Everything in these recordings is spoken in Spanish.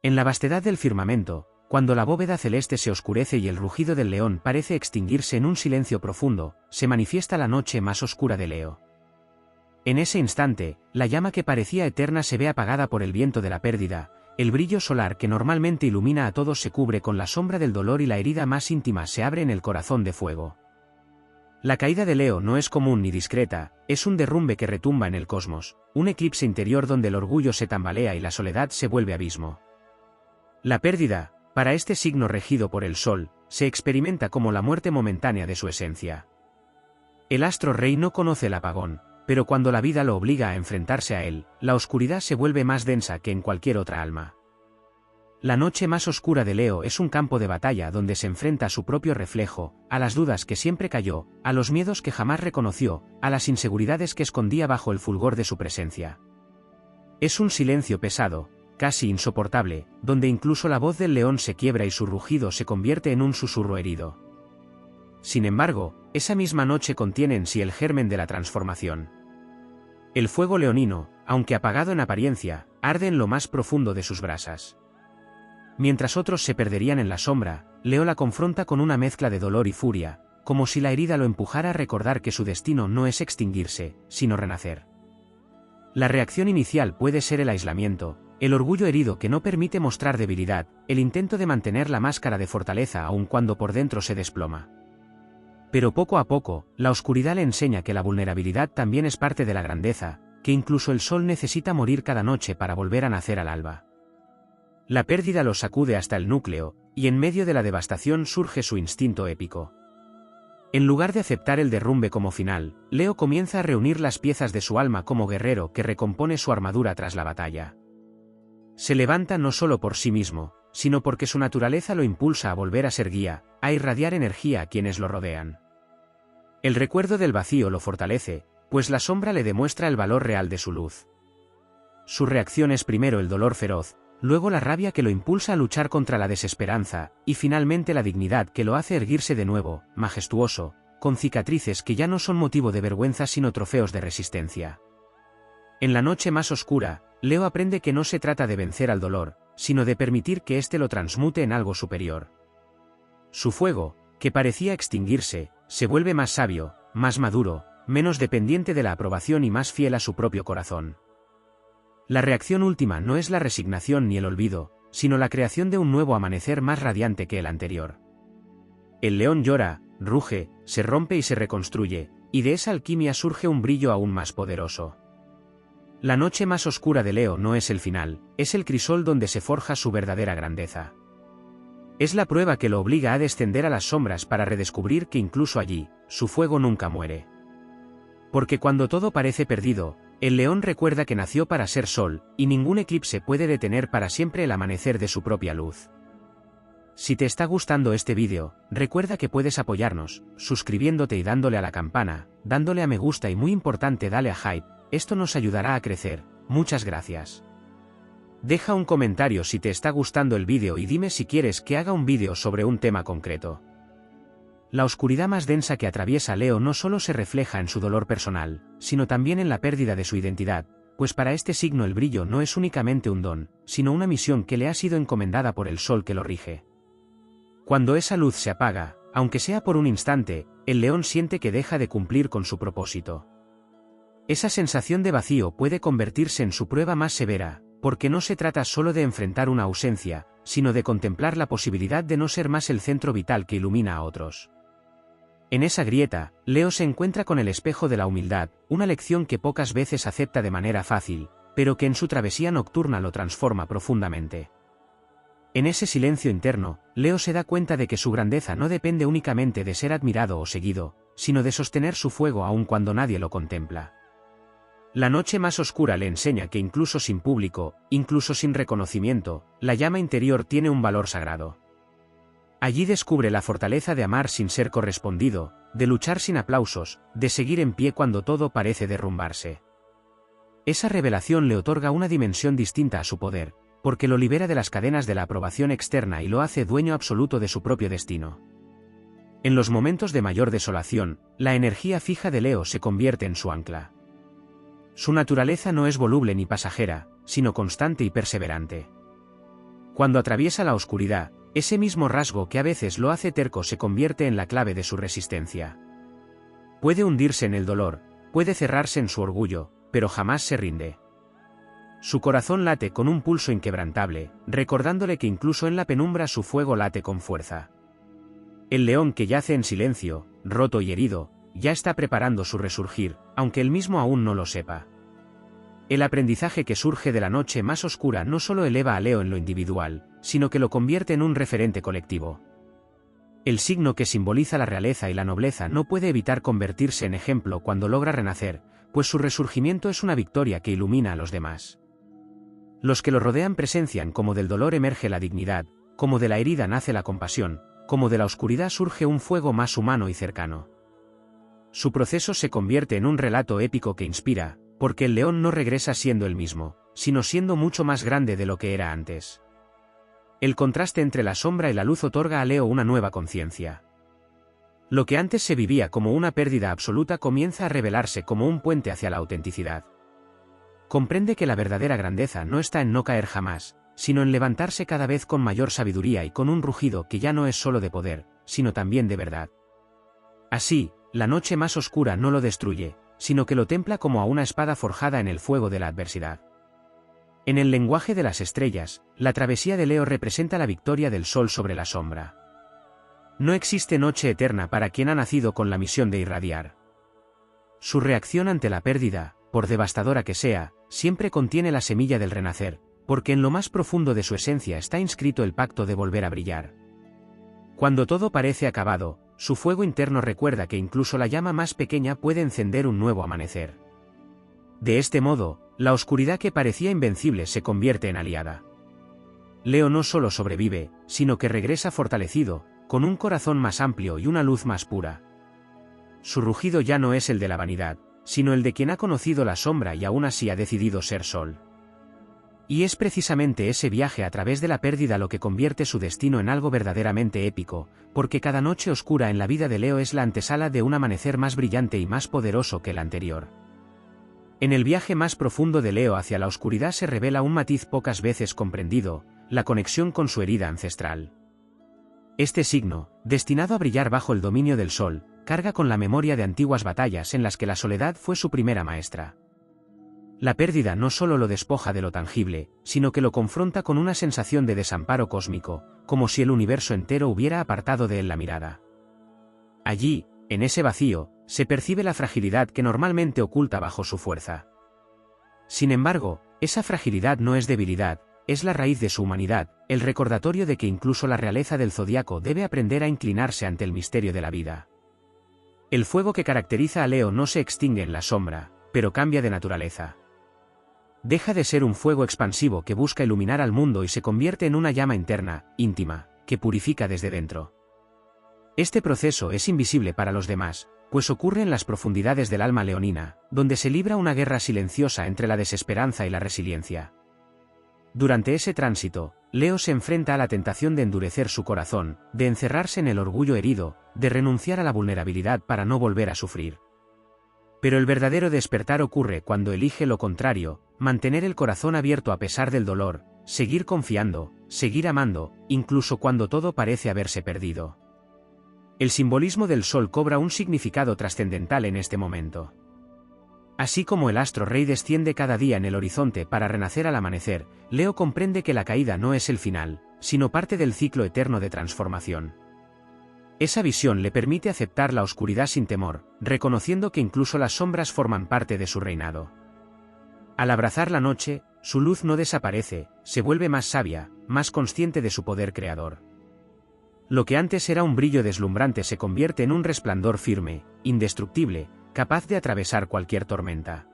En la vastedad del firmamento, cuando la bóveda celeste se oscurece y el rugido del león parece extinguirse en un silencio profundo, se manifiesta la noche más oscura de Leo. En ese instante, la llama que parecía eterna se ve apagada por el viento de la pérdida, el brillo solar que normalmente ilumina a todos se cubre con la sombra del dolor y la herida más íntima se abre en el corazón de fuego. La caída de Leo no es común ni discreta, es un derrumbe que retumba en el cosmos, un eclipse interior donde el orgullo se tambalea y la soledad se vuelve abismo. La pérdida, para este signo regido por el Sol, se experimenta como la muerte momentánea de su esencia. El astro rey no conoce el apagón, pero cuando la vida lo obliga a enfrentarse a él, la oscuridad se vuelve más densa que en cualquier otra alma. La noche más oscura de Leo es un campo de batalla donde se enfrenta a su propio reflejo, a las dudas que siempre cayó, a los miedos que jamás reconoció, a las inseguridades que escondía bajo el fulgor de su presencia. Es un silencio pesado, casi insoportable, donde incluso la voz del león se quiebra y su rugido se convierte en un susurro herido. Sin embargo, esa misma noche contiene en sí el germen de la transformación. El fuego leonino, aunque apagado en apariencia, arde en lo más profundo de sus brasas. Mientras otros se perderían en la sombra, Leo la confronta con una mezcla de dolor y furia, como si la herida lo empujara a recordar que su destino no es extinguirse, sino renacer. La reacción inicial puede ser el aislamiento, el orgullo herido que no permite mostrar debilidad, el intento de mantener la máscara de fortaleza aun cuando por dentro se desploma. Pero poco a poco, la oscuridad le enseña que la vulnerabilidad también es parte de la grandeza, que incluso el sol necesita morir cada noche para volver a nacer al alba. La pérdida lo sacude hasta el núcleo, y en medio de la devastación surge su instinto épico. En lugar de aceptar el derrumbe como final, Leo comienza a reunir las piezas de su alma como guerrero que recompone su armadura tras la batalla. Se levanta no solo por sí mismo, sino porque su naturaleza lo impulsa a volver a ser guía, a irradiar energía a quienes lo rodean. El recuerdo del vacío lo fortalece, pues la sombra le demuestra el valor real de su luz. Su reacción es primero el dolor feroz, luego la rabia que lo impulsa a luchar contra la desesperanza, y finalmente la dignidad que lo hace erguirse de nuevo, majestuoso, con cicatrices que ya no son motivo de vergüenza sino trofeos de resistencia. En la noche más oscura, Leo aprende que no se trata de vencer al dolor, sino de permitir que éste lo transmute en algo superior. Su fuego, que parecía extinguirse, se vuelve más sabio, más maduro, menos dependiente de la aprobación y más fiel a su propio corazón. La reacción última no es la resignación ni el olvido, sino la creación de un nuevo amanecer más radiante que el anterior. El león llora, ruge, se rompe y se reconstruye, y de esa alquimia surge un brillo aún más poderoso. La noche más oscura de Leo no es el final, es el crisol donde se forja su verdadera grandeza. Es la prueba que lo obliga a descender a las sombras para redescubrir que incluso allí, su fuego nunca muere. Porque cuando todo parece perdido, el león recuerda que nació para ser sol, y ningún eclipse puede detener para siempre el amanecer de su propia luz. Si te está gustando este vídeo, recuerda que puedes apoyarnos, suscribiéndote y dándole a la campana, dándole a me gusta y muy importante dale a hype, esto nos ayudará a crecer, muchas gracias. Deja un comentario si te está gustando el vídeo y dime si quieres que haga un vídeo sobre un tema concreto. La oscuridad más densa que atraviesa Leo no solo se refleja en su dolor personal, sino también en la pérdida de su identidad, pues para este signo el brillo no es únicamente un don, sino una misión que le ha sido encomendada por el sol que lo rige. Cuando esa luz se apaga, aunque sea por un instante, el león siente que deja de cumplir con su propósito. Esa sensación de vacío puede convertirse en su prueba más severa, porque no se trata solo de enfrentar una ausencia, sino de contemplar la posibilidad de no ser más el centro vital que ilumina a otros. En esa grieta, Leo se encuentra con el espejo de la humildad, una lección que pocas veces acepta de manera fácil, pero que en su travesía nocturna lo transforma profundamente. En ese silencio interno, Leo se da cuenta de que su grandeza no depende únicamente de ser admirado o seguido, sino de sostener su fuego aun cuando nadie lo contempla. La noche más oscura le enseña que incluso sin público, incluso sin reconocimiento, la llama interior tiene un valor sagrado. Allí descubre la fortaleza de amar sin ser correspondido, de luchar sin aplausos, de seguir en pie cuando todo parece derrumbarse. Esa revelación le otorga una dimensión distinta a su poder, porque lo libera de las cadenas de la aprobación externa y lo hace dueño absoluto de su propio destino. En los momentos de mayor desolación, la energía fija de Leo se convierte en su ancla. Su naturaleza no es voluble ni pasajera, sino constante y perseverante. Cuando atraviesa la oscuridad, ese mismo rasgo que a veces lo hace terco se convierte en la clave de su resistencia. Puede hundirse en el dolor, puede cerrarse en su orgullo, pero jamás se rinde. Su corazón late con un pulso inquebrantable, recordándole que incluso en la penumbra su fuego late con fuerza. El león que yace en silencio, roto y herido, ya está preparando su resurgir, aunque él mismo aún no lo sepa. El aprendizaje que surge de la noche más oscura no solo eleva a Leo en lo individual, sino que lo convierte en un referente colectivo. El signo que simboliza la realeza y la nobleza no puede evitar convertirse en ejemplo cuando logra renacer, pues su resurgimiento es una victoria que ilumina a los demás. Los que lo rodean presencian cómo del dolor emerge la dignidad, cómo de la herida nace la compasión, cómo de la oscuridad surge un fuego más humano y cercano. Su proceso se convierte en un relato épico que inspira, porque el león no regresa siendo el mismo, sino siendo mucho más grande de lo que era antes. El contraste entre la sombra y la luz otorga a Leo una nueva conciencia. Lo que antes se vivía como una pérdida absoluta comienza a revelarse como un puente hacia la autenticidad. Comprende que la verdadera grandeza no está en no caer jamás, sino en levantarse cada vez con mayor sabiduría y con un rugido que ya no es solo de poder, sino también de verdad. Así, la noche más oscura no lo destruye, sino que lo templa como a una espada forjada en el fuego de la adversidad. En el lenguaje de las estrellas, la travesía de Leo representa la victoria del sol sobre la sombra. No existe noche eterna para quien ha nacido con la misión de irradiar. Su reacción ante la pérdida, por devastadora que sea, siempre contiene la semilla del renacer, porque en lo más profundo de su esencia está inscrito el pacto de volver a brillar. Cuando todo parece acabado, su fuego interno recuerda que incluso la llama más pequeña puede encender un nuevo amanecer. De este modo, la oscuridad que parecía invencible se convierte en aliada. Leo no solo sobrevive, sino que regresa fortalecido, con un corazón más amplio y una luz más pura. Su rugido ya no es el de la vanidad, sino el de quien ha conocido la sombra y aún así ha decidido ser sol. Y es precisamente ese viaje a través de la pérdida lo que convierte su destino en algo verdaderamente épico, porque cada noche oscura en la vida de Leo es la antesala de un amanecer más brillante y más poderoso que el anterior. En el viaje más profundo de Leo hacia la oscuridad se revela un matiz pocas veces comprendido, la conexión con su herida ancestral. Este signo, destinado a brillar bajo el dominio del sol, carga con la memoria de antiguas batallas en las que la soledad fue su primera maestra. La pérdida no solo lo despoja de lo tangible, sino que lo confronta con una sensación de desamparo cósmico, como si el universo entero hubiera apartado de él la mirada. Allí, en ese vacío, se percibe la fragilidad que normalmente oculta bajo su fuerza. Sin embargo, esa fragilidad no es debilidad, es la raíz de su humanidad, el recordatorio de que incluso la realeza del zodiaco debe aprender a inclinarse ante el misterio de la vida. El fuego que caracteriza a Leo no se extingue en la sombra, pero cambia de naturaleza. Deja de ser un fuego expansivo que busca iluminar al mundo y se convierte en una llama interna, íntima, que purifica desde dentro. Este proceso es invisible para los demás, pues ocurre en las profundidades del alma leonina, donde se libra una guerra silenciosa entre la desesperanza y la resiliencia. Durante ese tránsito, Leo se enfrenta a la tentación de endurecer su corazón, de encerrarse en el orgullo herido, de renunciar a la vulnerabilidad para no volver a sufrir. Pero el verdadero despertar ocurre cuando elige lo contrario, mantener el corazón abierto a pesar del dolor, seguir confiando, seguir amando, incluso cuando todo parece haberse perdido. El simbolismo del sol cobra un significado trascendental en este momento. Así como el astro rey desciende cada día en el horizonte para renacer al amanecer, Leo comprende que la caída no es el final, sino parte del ciclo eterno de transformación. Esa visión le permite aceptar la oscuridad sin temor, reconociendo que incluso las sombras forman parte de su reinado. Al abrazar la noche, su luz no desaparece, se vuelve más sabia, más consciente de su poder creador. Lo que antes era un brillo deslumbrante se convierte en un resplandor firme, indestructible, capaz de atravesar cualquier tormenta.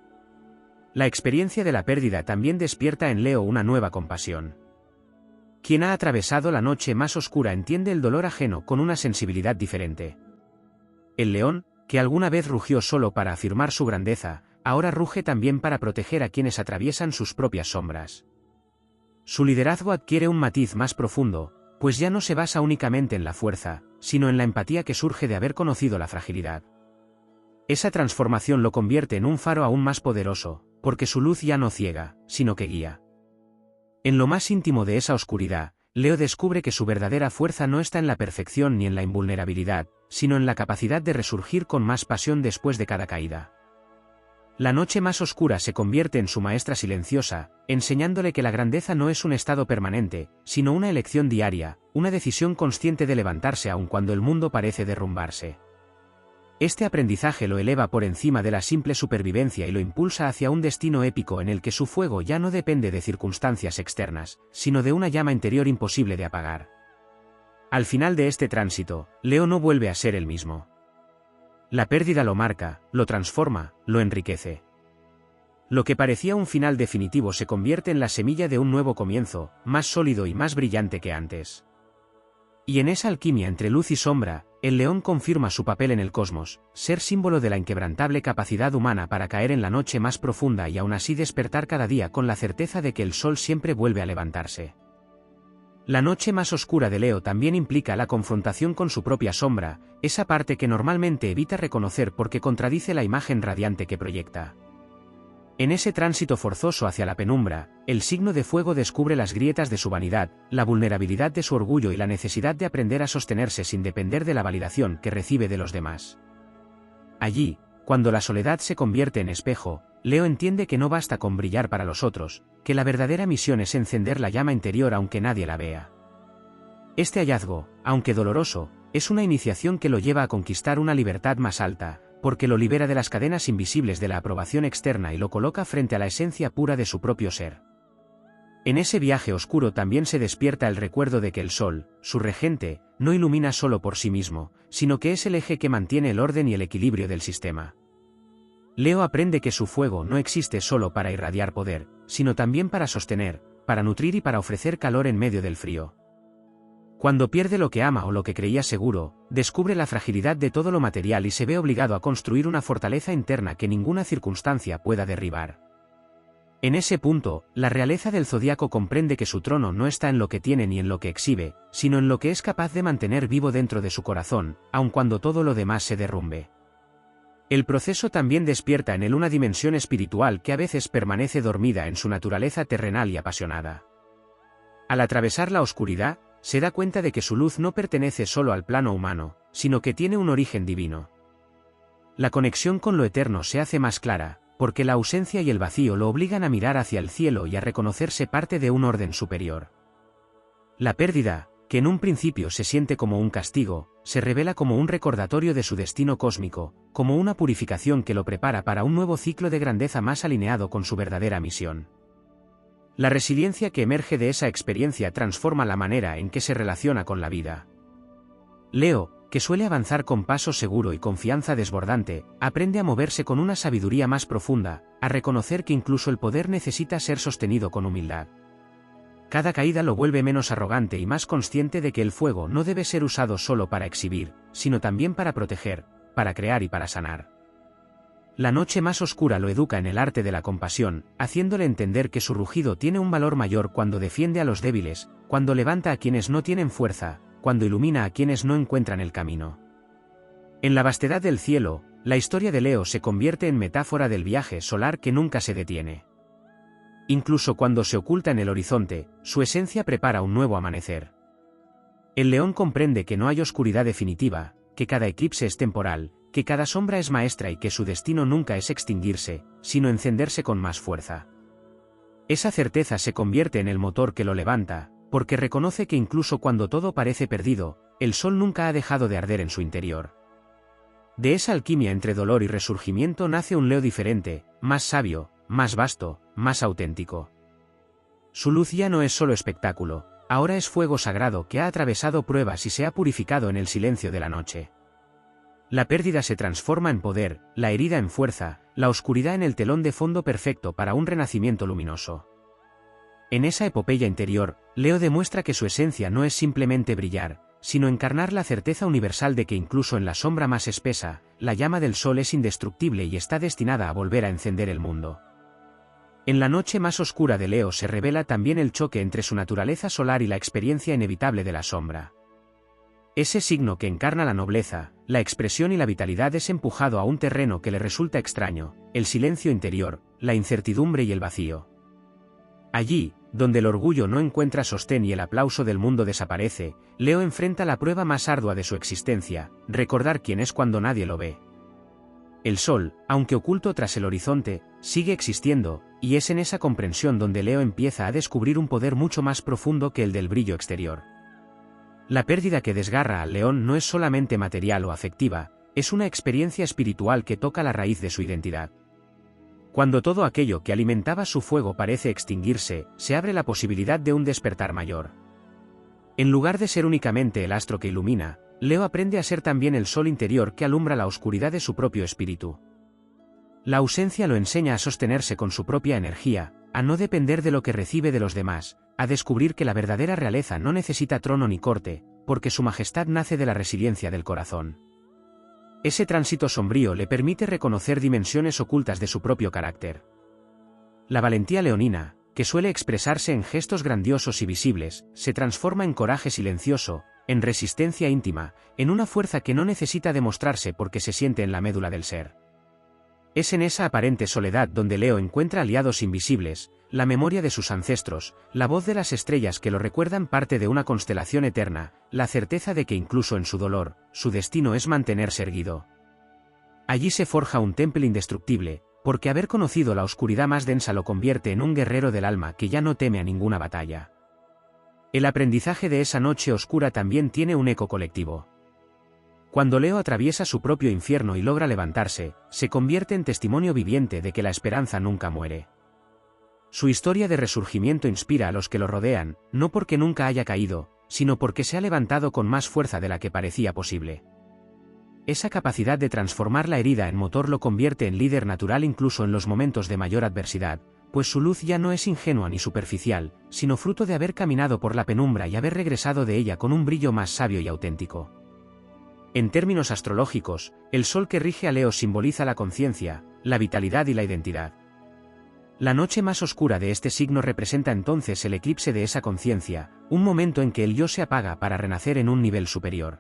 La experiencia de la pérdida también despierta en Leo una nueva compasión. Quien ha atravesado la noche más oscura entiende el dolor ajeno con una sensibilidad diferente. El león, que alguna vez rugió solo para afirmar su grandeza, ahora ruge también para proteger a quienes atraviesan sus propias sombras. Su liderazgo adquiere un matiz más profundo, pues ya no se basa únicamente en la fuerza, sino en la empatía que surge de haber conocido la fragilidad. Esa transformación lo convierte en un faro aún más poderoso, porque su luz ya no ciega, sino que guía. En lo más íntimo de esa oscuridad, Leo descubre que su verdadera fuerza no está en la perfección ni en la invulnerabilidad, sino en la capacidad de resurgir con más pasión después de cada caída. La noche más oscura se convierte en su maestra silenciosa, enseñándole que la grandeza no es un estado permanente, sino una elección diaria, una decisión consciente de levantarse aun cuando el mundo parece derrumbarse. Este aprendizaje lo eleva por encima de la simple supervivencia y lo impulsa hacia un destino épico en el que su fuego ya no depende de circunstancias externas, sino de una llama interior imposible de apagar. Al final de este tránsito, Leo no vuelve a ser el mismo. La pérdida lo marca, lo transforma, lo enriquece. Lo que parecía un final definitivo se convierte en la semilla de un nuevo comienzo, más sólido y más brillante que antes. Y en esa alquimia entre luz y sombra, el león confirma su papel en el cosmos, ser símbolo de la inquebrantable capacidad humana para caer en la noche más profunda y aún así despertar cada día con la certeza de que el sol siempre vuelve a levantarse. La noche más oscura de Leo también implica la confrontación con su propia sombra, esa parte que normalmente evita reconocer porque contradice la imagen radiante que proyecta. En ese tránsito forzoso hacia la penumbra, el signo de fuego descubre las grietas de su vanidad, la vulnerabilidad de su orgullo y la necesidad de aprender a sostenerse sin depender de la validación que recibe de los demás. Allí, cuando la soledad se convierte en espejo, Leo entiende que no basta con brillar para los otros, que la verdadera misión es encender la llama interior aunque nadie la vea. Este hallazgo, aunque doloroso, es una iniciación que lo lleva a conquistar una libertad más alta, porque lo libera de las cadenas invisibles de la aprobación externa y lo coloca frente a la esencia pura de su propio ser. En ese viaje oscuro también se despierta el recuerdo de que el sol, su regente, no ilumina solo por sí mismo, sino que es el eje que mantiene el orden y el equilibrio del sistema. Leo aprende que su fuego no existe solo para irradiar poder, sino también para sostener, para nutrir y para ofrecer calor en medio del frío. Cuando pierde lo que ama o lo que creía seguro, descubre la fragilidad de todo lo material y se ve obligado a construir una fortaleza interna que ninguna circunstancia pueda derribar. En ese punto, la realeza del zodiaco comprende que su trono no está en lo que tiene ni en lo que exhibe, sino en lo que es capaz de mantener vivo dentro de su corazón, aun cuando todo lo demás se derrumbe. El proceso también despierta en él una dimensión espiritual que a veces permanece dormida en su naturaleza terrenal y apasionada. Al atravesar la oscuridad, se da cuenta de que su luz no pertenece solo al plano humano, sino que tiene un origen divino. La conexión con lo eterno se hace más clara, porque la ausencia y el vacío lo obligan a mirar hacia el cielo y a reconocerse parte de un orden superior. La pérdida, que en un principio se siente como un castigo, se revela como un recordatorio de su destino cósmico, como una purificación que lo prepara para un nuevo ciclo de grandeza más alineado con su verdadera misión. La resiliencia que emerge de esa experiencia transforma la manera en que se relaciona con la vida. Leo, que suele avanzar con paso seguro y confianza desbordante, aprende a moverse con una sabiduría más profunda, a reconocer que incluso el poder necesita ser sostenido con humildad. Cada caída lo vuelve menos arrogante y más consciente de que el fuego no debe ser usado solo para exhibir, sino también para proteger, para crear y para sanar. La noche más oscura lo educa en el arte de la compasión, haciéndole entender que su rugido tiene un valor mayor cuando defiende a los débiles, cuando levanta a quienes no tienen fuerza, cuando ilumina a quienes no encuentran el camino. En la vastedad del cielo, la historia de Leo se convierte en metáfora del viaje solar que nunca se detiene. Incluso cuando se oculta en el horizonte, su esencia prepara un nuevo amanecer. El león comprende que no hay oscuridad definitiva, que cada eclipse es temporal, que cada sombra es maestra y que su destino nunca es extinguirse, sino encenderse con más fuerza. Esa certeza se convierte en el motor que lo levanta, porque reconoce que incluso cuando todo parece perdido, el sol nunca ha dejado de arder en su interior. De esa alquimia entre dolor y resurgimiento nace un Leo diferente, más sabio, más vasto, más auténtico. Su luz ya no es solo espectáculo, ahora es fuego sagrado que ha atravesado pruebas y se ha purificado en el silencio de la noche. La pérdida se transforma en poder, la herida en fuerza, la oscuridad en el telón de fondo perfecto para un renacimiento luminoso. En esa epopeya interior, Leo demuestra que su esencia no es simplemente brillar, sino encarnar la certeza universal de que incluso en la sombra más espesa, la llama del sol es indestructible y está destinada a volver a encender el mundo. En la noche más oscura de Leo se revela también el choque entre su naturaleza solar y la experiencia inevitable de la sombra. Ese signo que encarna la nobleza, la expresión y la vitalidad es empujado a un terreno que le resulta extraño, el silencio interior, la incertidumbre y el vacío. Allí, donde el orgullo no encuentra sostén y el aplauso del mundo desaparece, Leo enfrenta la prueba más ardua de su existencia, recordar quién es cuando nadie lo ve. El sol, aunque oculto tras el horizonte, sigue existiendo, y es en esa comprensión donde Leo empieza a descubrir un poder mucho más profundo que el del brillo exterior. La pérdida que desgarra al león no es solamente material o afectiva, es una experiencia espiritual que toca la raíz de su identidad. Cuando todo aquello que alimentaba su fuego parece extinguirse, se abre la posibilidad de un despertar mayor. En lugar de ser únicamente el astro que ilumina, Leo aprende a ser también el sol interior que alumbra la oscuridad de su propio espíritu. La ausencia lo enseña a sostenerse con su propia energía, a no depender de lo que recibe de los demás, a descubrir que la verdadera realeza no necesita trono ni corte, porque su majestad nace de la resiliencia del corazón. Ese tránsito sombrío le permite reconocer dimensiones ocultas de su propio carácter. La valentía leonina, que suele expresarse en gestos grandiosos y visibles, se transforma en coraje silencioso, en resistencia íntima, en una fuerza que no necesita demostrarse porque se siente en la médula del ser. Es en esa aparente soledad donde Leo encuentra aliados invisibles, la memoria de sus ancestros, la voz de las estrellas que lo recuerdan parte de una constelación eterna, la certeza de que incluso en su dolor, su destino es mantenerse erguido. Allí se forja un temple indestructible, porque haber conocido la oscuridad más densa lo convierte en un guerrero del alma que ya no teme a ninguna batalla. El aprendizaje de esa noche oscura también tiene un eco colectivo. Cuando Leo atraviesa su propio infierno y logra levantarse, se convierte en testimonio viviente de que la esperanza nunca muere. Su historia de resurgimiento inspira a los que lo rodean, no porque nunca haya caído, sino porque se ha levantado con más fuerza de la que parecía posible. Esa capacidad de transformar la herida en motor lo convierte en líder natural incluso en los momentos de mayor adversidad, pues su luz ya no es ingenua ni superficial, sino fruto de haber caminado por la penumbra y haber regresado de ella con un brillo más sabio y auténtico. En términos astrológicos, el sol que rige a Leo simboliza la conciencia, la vitalidad y la identidad. La noche más oscura de este signo representa entonces el eclipse de esa conciencia, un momento en que el yo se apaga para renacer en un nivel superior.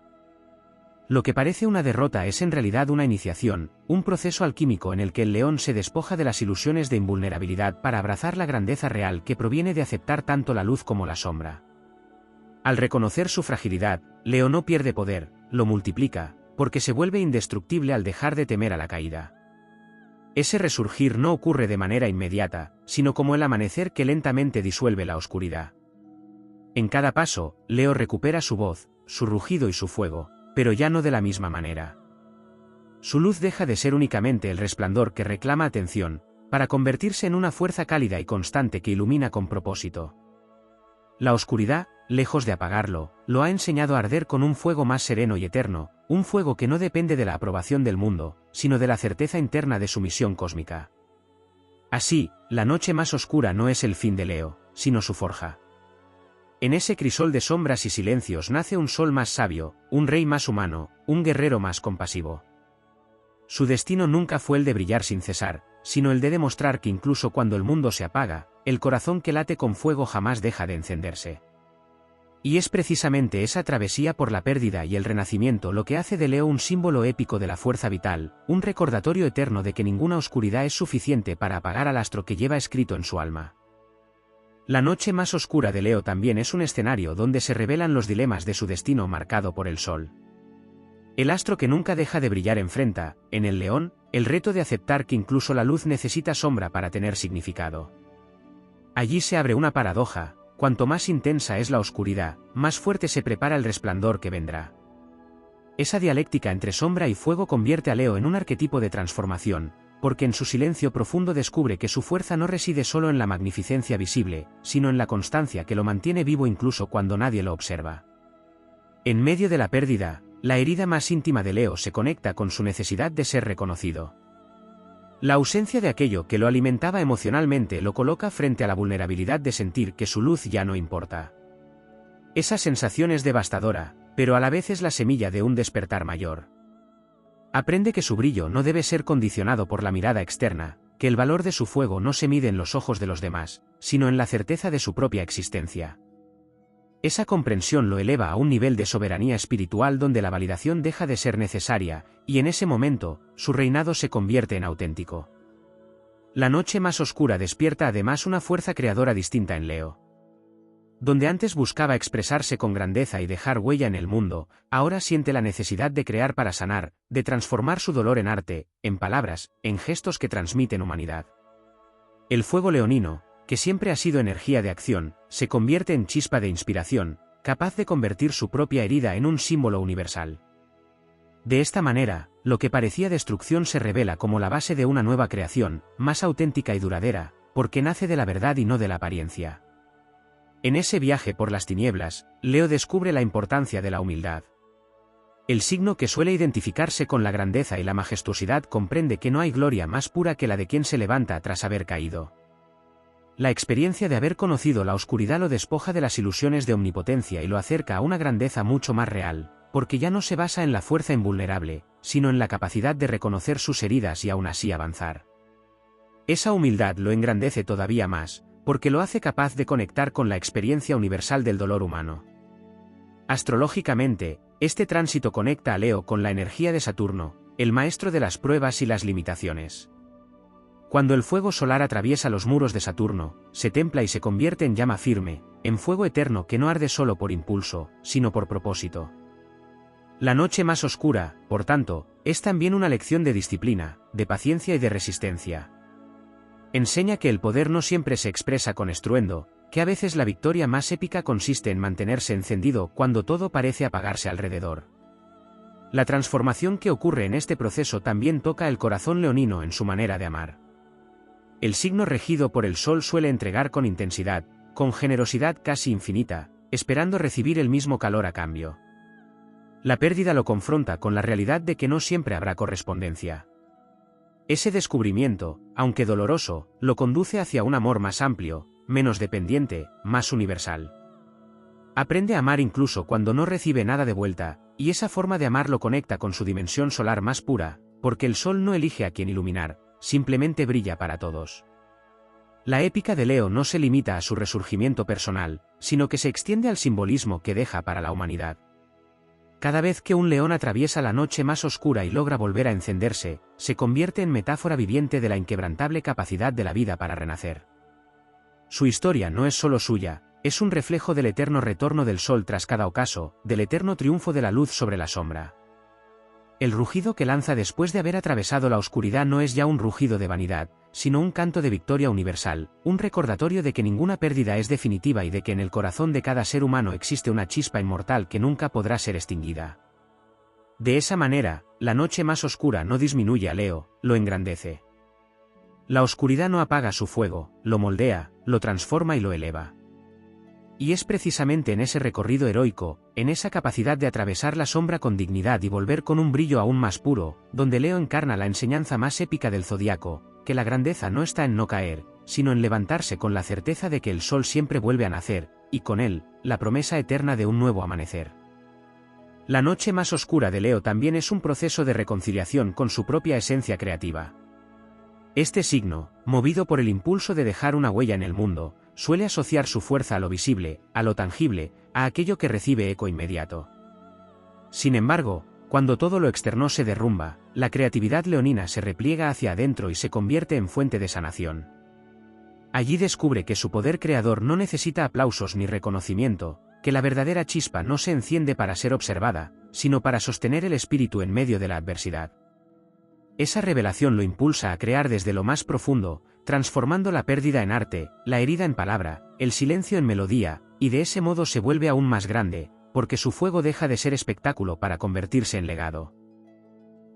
Lo que parece una derrota es en realidad una iniciación, un proceso alquímico en el que el león se despoja de las ilusiones de invulnerabilidad para abrazar la grandeza real que proviene de aceptar tanto la luz como la sombra. Al reconocer su fragilidad, Leo no pierde poder, lo multiplica, porque se vuelve indestructible al dejar de temer a la caída. Ese resurgir no ocurre de manera inmediata, sino como el amanecer que lentamente disuelve la oscuridad. En cada paso, Leo recupera su voz, su rugido y su fuego, pero ya no de la misma manera. Su luz deja de ser únicamente el resplandor que reclama atención, para convertirse en una fuerza cálida y constante que ilumina con propósito. La oscuridad, lejos de apagarlo, lo ha enseñado a arder con un fuego más sereno y eterno, un fuego que no depende de la aprobación del mundo, sino de la certeza interna de su misión cósmica. Así, la noche más oscura no es el fin de Leo, sino su forja. En ese crisol de sombras y silencios nace un sol más sabio, un rey más humano, un guerrero más compasivo. Su destino nunca fue el de brillar sin cesar, sino el de demostrar que incluso cuando el mundo se apaga, el corazón que late con fuego jamás deja de encenderse. Y es precisamente esa travesía por la pérdida y el renacimiento lo que hace de Leo un símbolo épico de la fuerza vital, un recordatorio eterno de que ninguna oscuridad es suficiente para apagar al astro que lleva escrito en su alma. La noche más oscura de Leo también es un escenario donde se revelan los dilemas de su destino marcado por el sol. El astro que nunca deja de brillar enfrenta, en el león, el reto de aceptar que incluso la luz necesita sombra para tener significado. Allí se abre una paradoja: cuanto más intensa es la oscuridad, más fuerte se prepara el resplandor que vendrá. Esa dialéctica entre sombra y fuego convierte a Leo en un arquetipo de transformación, porque en su silencio profundo descubre que su fuerza no reside solo en la magnificencia visible, sino en la constancia que lo mantiene vivo incluso cuando nadie lo observa. En medio de la pérdida, la herida más íntima de Leo se conecta con su necesidad de ser reconocido. La ausencia de aquello que lo alimentaba emocionalmente lo coloca frente a la vulnerabilidad de sentir que su luz ya no importa. Esa sensación es devastadora, pero a la vez es la semilla de un despertar mayor. Aprende que su brillo no debe ser condicionado por la mirada externa, que el valor de su fuego no se mide en los ojos de los demás, sino en la certeza de su propia existencia. Esa comprensión lo eleva a un nivel de soberanía espiritual donde la validación deja de ser necesaria, y en ese momento, su reinado se convierte en auténtico. La noche más oscura despierta además una fuerza creadora distinta en Leo. Donde antes buscaba expresarse con grandeza y dejar huella en el mundo, ahora siente la necesidad de crear para sanar, de transformar su dolor en arte, en palabras, en gestos que transmiten humanidad. El fuego leonino, que siempre ha sido energía de acción, se convierte en chispa de inspiración, capaz de convertir su propia herida en un símbolo universal. De esta manera, lo que parecía destrucción se revela como la base de una nueva creación, más auténtica y duradera, porque nace de la verdad y no de la apariencia. En ese viaje por las tinieblas, Leo descubre la importancia de la humildad. El signo que suele identificarse con la grandeza y la majestuosidad comprende que no hay gloria más pura que la de quien se levanta tras haber caído. La experiencia de haber conocido la oscuridad lo despoja de las ilusiones de omnipotencia y lo acerca a una grandeza mucho más real, porque ya no se basa en la fuerza invulnerable, sino en la capacidad de reconocer sus heridas y aún así avanzar. Esa humildad lo engrandece todavía más, porque lo hace capaz de conectar con la experiencia universal del dolor humano. Astrológicamente, este tránsito conecta a Leo con la energía de Saturno, el maestro de las pruebas y las limitaciones. Cuando el fuego solar atraviesa los muros de Saturno, se templa y se convierte en llama firme, en fuego eterno que no arde solo por impulso, sino por propósito. La noche más oscura, por tanto, es también una lección de disciplina, de paciencia y de resistencia. Enseña que el poder no siempre se expresa con estruendo, que a veces la victoria más épica consiste en mantenerse encendido cuando todo parece apagarse alrededor. La transformación que ocurre en este proceso también toca el corazón leonino en su manera de amar. El signo regido por el Sol suele entregar con intensidad, con generosidad casi infinita, esperando recibir el mismo calor a cambio. La pérdida lo confronta con la realidad de que no siempre habrá correspondencia. Ese descubrimiento, aunque doloroso, lo conduce hacia un amor más amplio, menos dependiente, más universal. Aprende a amar incluso cuando no recibe nada de vuelta, y esa forma de amar lo conecta con su dimensión solar más pura, porque el Sol no elige a quien iluminar, simplemente brilla para todos. La épica de Leo no se limita a su resurgimiento personal, sino que se extiende al simbolismo que deja para la humanidad. Cada vez que un león atraviesa la noche más oscura y logra volver a encenderse, se convierte en metáfora viviente de la inquebrantable capacidad de la vida para renacer. Su historia no es solo suya, es un reflejo del eterno retorno del sol tras cada ocaso, del eterno triunfo de la luz sobre la sombra. El rugido que lanza después de haber atravesado la oscuridad no es ya un rugido de vanidad, sino un canto de victoria universal, un recordatorio de que ninguna pérdida es definitiva y de que en el corazón de cada ser humano existe una chispa inmortal que nunca podrá ser extinguida. De esa manera, la noche más oscura no disminuye a Leo, lo engrandece. La oscuridad no apaga su fuego, lo moldea, lo transforma y lo eleva. Y es precisamente en ese recorrido heroico, en esa capacidad de atravesar la sombra con dignidad y volver con un brillo aún más puro, donde Leo encarna la enseñanza más épica del zodiaco, que la grandeza no está en no caer, sino en levantarse con la certeza de que el sol siempre vuelve a nacer, y con él, la promesa eterna de un nuevo amanecer. La noche más oscura de Leo también es un proceso de reconciliación con su propia esencia creativa. Este signo, movido por el impulso de dejar una huella en el mundo, suele asociar su fuerza a lo visible, a lo tangible, a aquello que recibe eco inmediato. Sin embargo, cuando todo lo externo se derrumba, la creatividad leonina se repliega hacia adentro y se convierte en fuente de sanación. Allí descubre que su poder creador no necesita aplausos ni reconocimiento, que la verdadera chispa no se enciende para ser observada, sino para sostener el espíritu en medio de la adversidad. Esa revelación lo impulsa a crear desde lo más profundo, transformando la pérdida en arte, la herida en palabra, el silencio en melodía, y de ese modo se vuelve aún más grande, porque su fuego deja de ser espectáculo para convertirse en legado.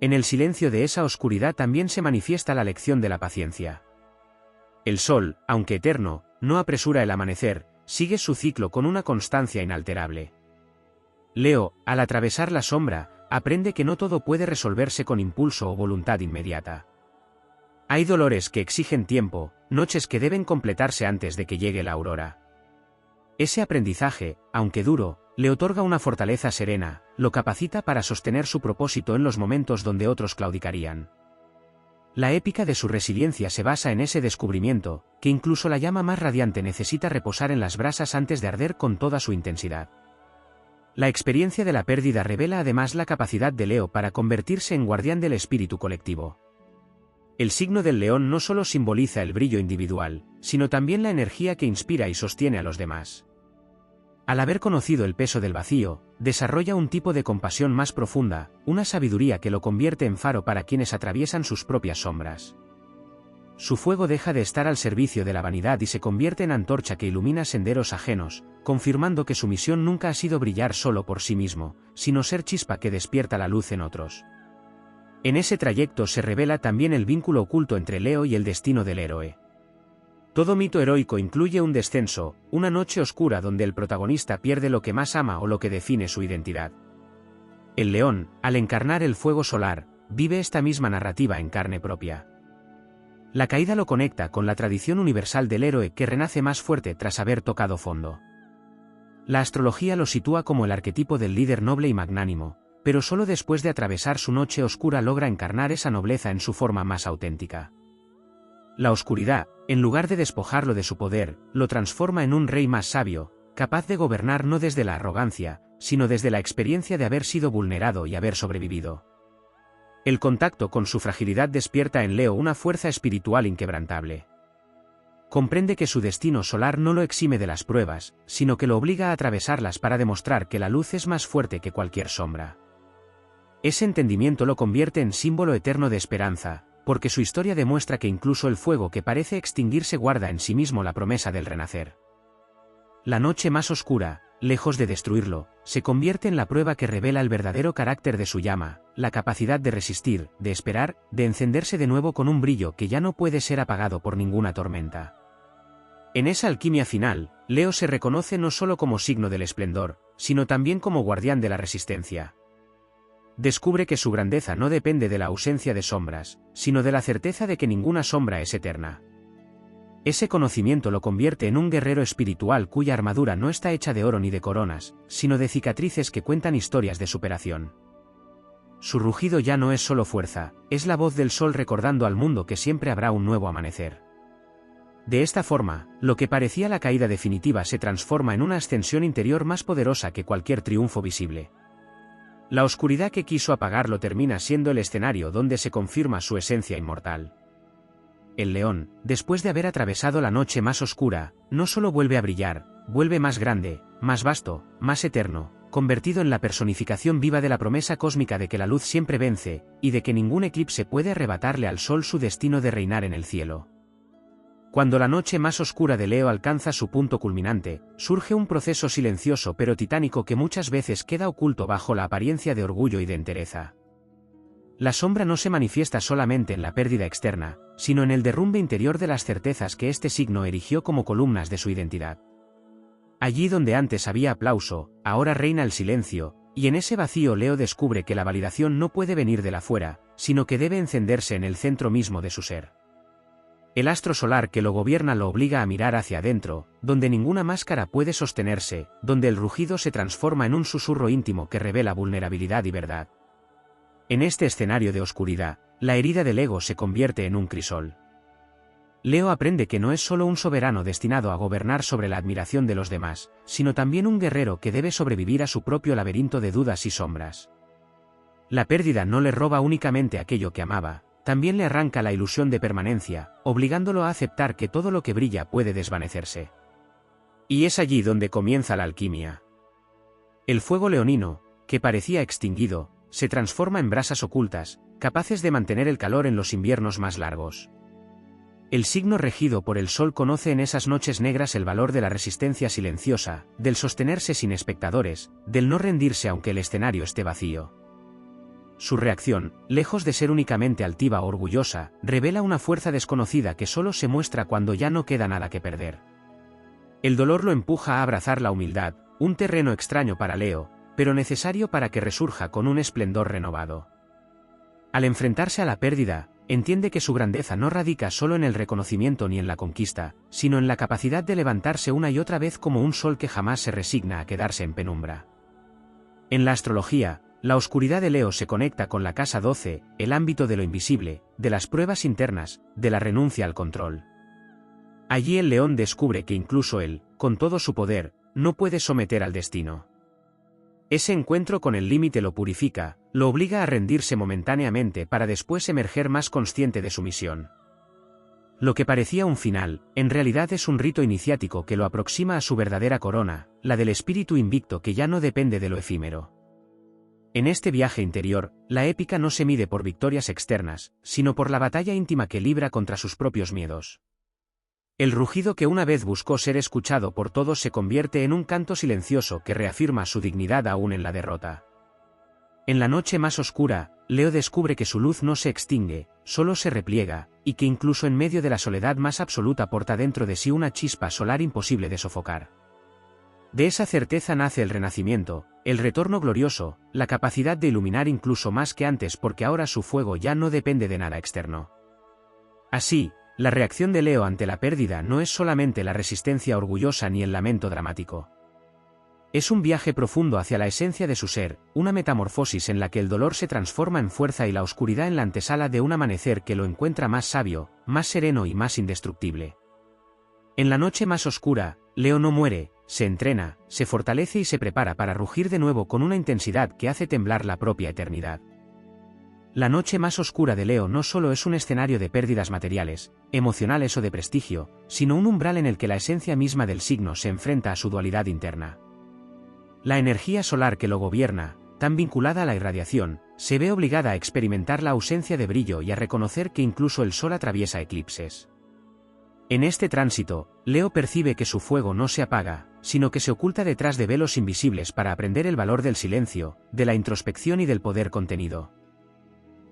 En el silencio de esa oscuridad también se manifiesta la lección de la paciencia. El sol, aunque eterno, no apresura el amanecer, sigue su ciclo con una constancia inalterable. Leo, al atravesar la sombra, aprende que no todo puede resolverse con impulso o voluntad inmediata. Hay dolores que exigen tiempo, noches que deben completarse antes de que llegue la aurora. Ese aprendizaje, aunque duro, le otorga una fortaleza serena, lo capacita para sostener su propósito en los momentos donde otros claudicarían. La épica de su resiliencia se basa en ese descubrimiento, que incluso la llama más radiante necesita reposar en las brasas antes de arder con toda su intensidad. La experiencia de la pérdida revela además la capacidad de Leo para convertirse en guardián del espíritu colectivo. El signo del león no solo simboliza el brillo individual, sino también la energía que inspira y sostiene a los demás. Al haber conocido el peso del vacío, desarrolla un tipo de compasión más profunda, una sabiduría que lo convierte en faro para quienes atraviesan sus propias sombras. Su fuego deja de estar al servicio de la vanidad y se convierte en antorcha que ilumina senderos ajenos, confirmando que su misión nunca ha sido brillar solo por sí mismo, sino ser chispa que despierta la luz en otros. En ese trayecto se revela también el vínculo oculto entre Leo y el destino del héroe. Todo mito heroico incluye un descenso, una noche oscura donde el protagonista pierde lo que más ama o lo que define su identidad. El león, al encarnar el fuego solar, vive esta misma narrativa en carne propia. La caída lo conecta con la tradición universal del héroe que renace más fuerte tras haber tocado fondo. La astrología lo sitúa como el arquetipo del líder noble y magnánimo, pero solo después de atravesar su noche oscura logra encarnar esa nobleza en su forma más auténtica. La oscuridad, en lugar de despojarlo de su poder, lo transforma en un rey más sabio, capaz de gobernar no desde la arrogancia, sino desde la experiencia de haber sido vulnerado y haber sobrevivido. El contacto con su fragilidad despierta en Leo una fuerza espiritual inquebrantable. Comprende que su destino solar no lo exime de las pruebas, sino que lo obliga a atravesarlas para demostrar que la luz es más fuerte que cualquier sombra. Ese entendimiento lo convierte en símbolo eterno de esperanza, porque su historia demuestra que incluso el fuego que parece extinguirse guarda en sí mismo la promesa del renacer. La noche más oscura, lejos de destruirlo, se convierte en la prueba que revela el verdadero carácter de su llama, la capacidad de resistir, de esperar, de encenderse de nuevo con un brillo que ya no puede ser apagado por ninguna tormenta. En esa alquimia final, Leo se reconoce no solo como signo del esplendor, sino también como guardián de la resistencia. Descubre que su grandeza no depende de la ausencia de sombras, sino de la certeza de que ninguna sombra es eterna. Ese conocimiento lo convierte en un guerrero espiritual cuya armadura no está hecha de oro ni de coronas, sino de cicatrices que cuentan historias de superación. Su rugido ya no es solo fuerza, es la voz del sol recordando al mundo que siempre habrá un nuevo amanecer. De esta forma, lo que parecía la caída definitiva se transforma en una ascensión interior más poderosa que cualquier triunfo visible. La oscuridad que quiso apagarlo termina siendo el escenario donde se confirma su esencia inmortal. El león, después de haber atravesado la noche más oscura, no solo vuelve a brillar, vuelve más grande, más vasto, más eterno, convertido en la personificación viva de la promesa cósmica de que la luz siempre vence, y de que ningún eclipse puede arrebatarle al sol su destino de reinar en el cielo. Cuando la noche más oscura de Leo alcanza su punto culminante, surge un proceso silencioso pero titánico que muchas veces queda oculto bajo la apariencia de orgullo y de entereza. La sombra no se manifiesta solamente en la pérdida externa, sino en el derrumbe interior de las certezas que este signo erigió como columnas de su identidad. Allí donde antes había aplauso, ahora reina el silencio, y en ese vacío Leo descubre que la validación no puede venir de la fuera, sino que debe encenderse en el centro mismo de su ser. El astro solar que lo gobierna lo obliga a mirar hacia adentro, donde ninguna máscara puede sostenerse, donde el rugido se transforma en un susurro íntimo que revela vulnerabilidad y verdad. En este escenario de oscuridad, la herida del ego se convierte en un crisol. Leo aprende que no es solo un soberano destinado a gobernar sobre la admiración de los demás, sino también un guerrero que debe sobrevivir a su propio laberinto de dudas y sombras. La pérdida no le roba únicamente aquello que amaba, también le arranca la ilusión de permanencia, obligándolo a aceptar que todo lo que brilla puede desvanecerse. Y es allí donde comienza la alquimia. El fuego leonino, que parecía extinguido, se transforma en brasas ocultas, capaces de mantener el calor en los inviernos más largos. El signo regido por el sol conoce en esas noches negras el valor de la resistencia silenciosa, del sostenerse sin espectadores, del no rendirse aunque el escenario esté vacío. Su reacción, lejos de ser únicamente altiva o orgullosa, revela una fuerza desconocida que solo se muestra cuando ya no queda nada que perder. El dolor lo empuja a abrazar la humildad, un terreno extraño para Leo, pero necesario para que resurja con un esplendor renovado. Al enfrentarse a la pérdida, entiende que su grandeza no radica solo en el reconocimiento ni en la conquista, sino en la capacidad de levantarse una y otra vez como un sol que jamás se resigna a quedarse en penumbra. En la astrología, la oscuridad de Leo se conecta con la casa 12, el ámbito de lo invisible, de las pruebas internas, de la renuncia al control. Allí el león descubre que incluso él, con todo su poder, no puede someter al destino. Ese encuentro con el límite lo purifica, lo obliga a rendirse momentáneamente para después emerger más consciente de su misión. Lo que parecía un final, en realidad es un rito iniciático que lo aproxima a su verdadera corona, la del espíritu invicto que ya no depende de lo efímero. En este viaje interior, la épica no se mide por victorias externas, sino por la batalla íntima que libra contra sus propios miedos. El rugido que una vez buscó ser escuchado por todos se convierte en un canto silencioso que reafirma su dignidad aún en la derrota. En la noche más oscura, Leo descubre que su luz no se extingue, solo se repliega, y que incluso en medio de la soledad más absoluta porta dentro de sí una chispa solar imposible de sofocar. De esa certeza nace el renacimiento, el retorno glorioso, la capacidad de iluminar incluso más que antes porque ahora su fuego ya no depende de nada externo. Así, la reacción de Leo ante la pérdida no es solamente la resistencia orgullosa ni el lamento dramático. Es un viaje profundo hacia la esencia de su ser, una metamorfosis en la que el dolor se transforma en fuerza y la oscuridad en la antesala de un amanecer que lo encuentra más sabio, más sereno y más indestructible. En la noche más oscura, Leo no muere, se entrena, se fortalece y se prepara para rugir de nuevo con una intensidad que hace temblar la propia eternidad. La noche más oscura de Leo no solo es un escenario de pérdidas materiales, emocionales o de prestigio, sino un umbral en el que la esencia misma del signo se enfrenta a su dualidad interna. La energía solar que lo gobierna, tan vinculada a la irradiación, se ve obligada a experimentar la ausencia de brillo y a reconocer que incluso el sol atraviesa eclipses. En este tránsito, Leo percibe que su fuego no se apaga, sino que se oculta detrás de velos invisibles para aprender el valor del silencio, de la introspección y del poder contenido.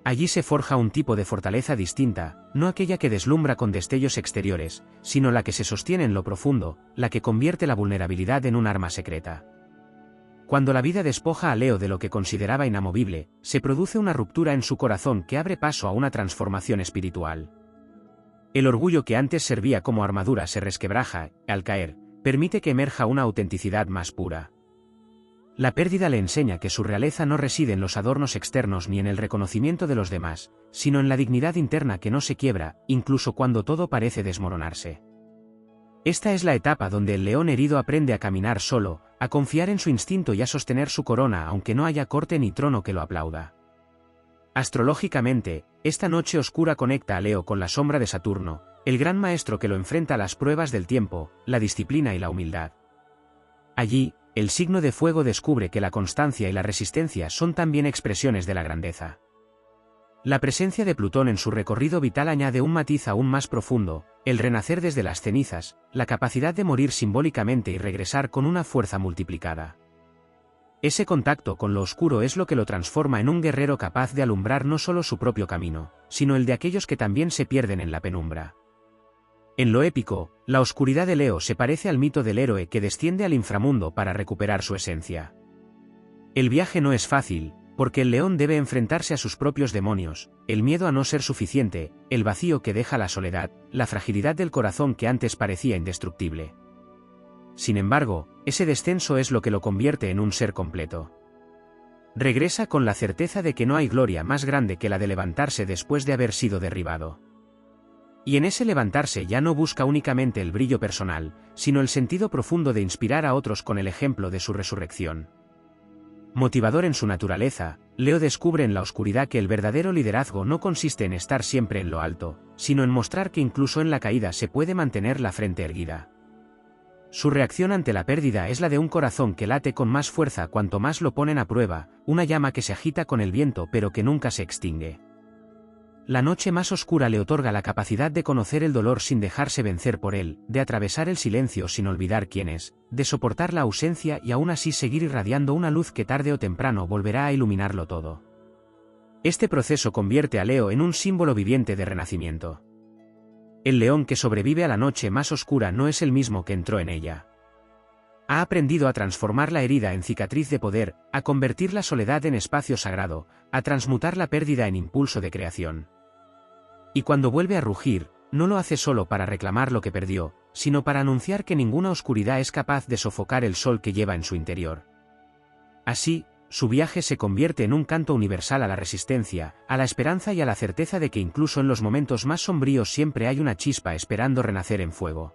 Allí se forja un tipo de fortaleza distinta, no aquella que deslumbra con destellos exteriores, sino la que se sostiene en lo profundo, la que convierte la vulnerabilidad en un arma secreta. Cuando la vida despoja a Leo de lo que consideraba inamovible, se produce una ruptura en su corazón que abre paso a una transformación espiritual. El orgullo que antes servía como armadura se resquebraja, al caer, permite que emerja una autenticidad más pura. La pérdida le enseña que su realeza no reside en los adornos externos ni en el reconocimiento de los demás, sino en la dignidad interna que no se quiebra, incluso cuando todo parece desmoronarse. Esta es la etapa donde el león herido aprende a caminar solo, a confiar en su instinto y a sostener su corona aunque no haya corte ni trono que lo aplauda. Astrológicamente, esta noche oscura conecta a Leo con la sombra de Saturno, el gran maestro que lo enfrenta a las pruebas del tiempo, la disciplina y la humildad. Allí, el signo de fuego descubre que la constancia y la resistencia son también expresiones de la grandeza. La presencia de Plutón en su recorrido vital añade un matiz aún más profundo, el renacer desde las cenizas, la capacidad de morir simbólicamente y regresar con una fuerza multiplicada. Ese contacto con lo oscuro es lo que lo transforma en un guerrero capaz de alumbrar no solo su propio camino, sino el de aquellos que también se pierden en la penumbra. En lo épico, la oscuridad de Leo se parece al mito del héroe que desciende al inframundo para recuperar su esencia. El viaje no es fácil, porque el león debe enfrentarse a sus propios demonios, el miedo a no ser suficiente, el vacío que deja la soledad, la fragilidad del corazón que antes parecía indestructible. Sin embargo, ese descenso es lo que lo convierte en un ser completo. Regresa con la certeza de que no hay gloria más grande que la de levantarse después de haber sido derribado. Y en ese levantarse ya no busca únicamente el brillo personal, sino el sentido profundo de inspirar a otros con el ejemplo de su resurrección. Motivador en su naturaleza, Leo descubre en la oscuridad que el verdadero liderazgo no consiste en estar siempre en lo alto, sino en mostrar que incluso en la caída se puede mantener la frente erguida. Su reacción ante la pérdida es la de un corazón que late con más fuerza cuanto más lo ponen a prueba, una llama que se agita con el viento pero que nunca se extingue. La noche más oscura le otorga la capacidad de conocer el dolor sin dejarse vencer por él, de atravesar el silencio sin olvidar quién es, de soportar la ausencia y aún así seguir irradiando una luz que tarde o temprano volverá a iluminarlo todo. Este proceso convierte a Leo en un símbolo viviente de renacimiento. El león que sobrevive a la noche más oscura no es el mismo que entró en ella. Ha aprendido a transformar la herida en cicatriz de poder, a convertir la soledad en espacio sagrado, a transmutar la pérdida en impulso de creación. Y cuando vuelve a rugir, no lo hace solo para reclamar lo que perdió, sino para anunciar que ninguna oscuridad es capaz de sofocar el sol que lleva en su interior. Así, su viaje se convierte en un canto universal a la resistencia, a la esperanza y a la certeza de que incluso en los momentos más sombríos siempre hay una chispa esperando renacer en fuego.